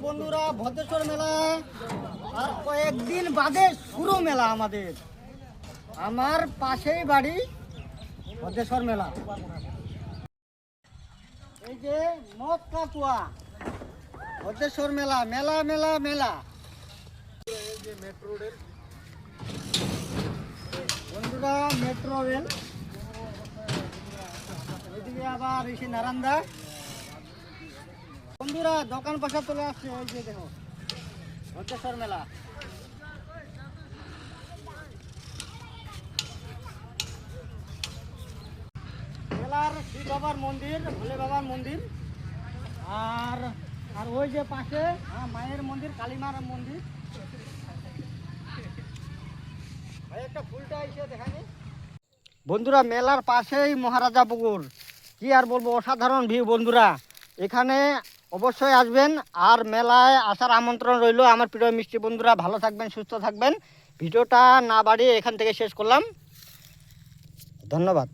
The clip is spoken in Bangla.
বন্ধুরা, ভদ্রেশ্বর মেলা আর কয়েকদিন বাদে শুরু মেলা আমাদের। আমার পাশেই বাড়ি ভদ্রেশ্বর মেলা। এই যে মদ কাতুয়া ভদ্রেশ্বর মেলা, মেলা মেলা মেলা। এই যে মেট্রো রেল বন্ধুরা, মেট্রো রেল। এদিকে আবার এসে নারান্দা। বন্ধুরা দোকান পাশা চলে আসছে। ওই যে দেখো ভদ্রেশ্বর মেলা। মেলার শিব বাবার মন্দির, ভোলে বাবার মন্দির, আর আর ওই যে পাশে মায়ের মন্দির, কালীমার মন্দির। ভাই একটা ফুলটা এসে দেখানি। বন্ধুরা মেলার পাশেই মহারাজা পুকুর, কি আর বলবো, অসাধারণ ভিউ। বন্ধুরা এখানে অবশ্যই আসবেন, আর মেলায় আসার আমন্ত্রণ রইল। আমার প্রিয় মিষ্টি বন্ধুরা, ভালো থাকবেন, সুস্থ থাকবেন। ভিডিওটা না বাড়িয়ে এখান থেকে শেষ করলাম। ধন্যবাদ।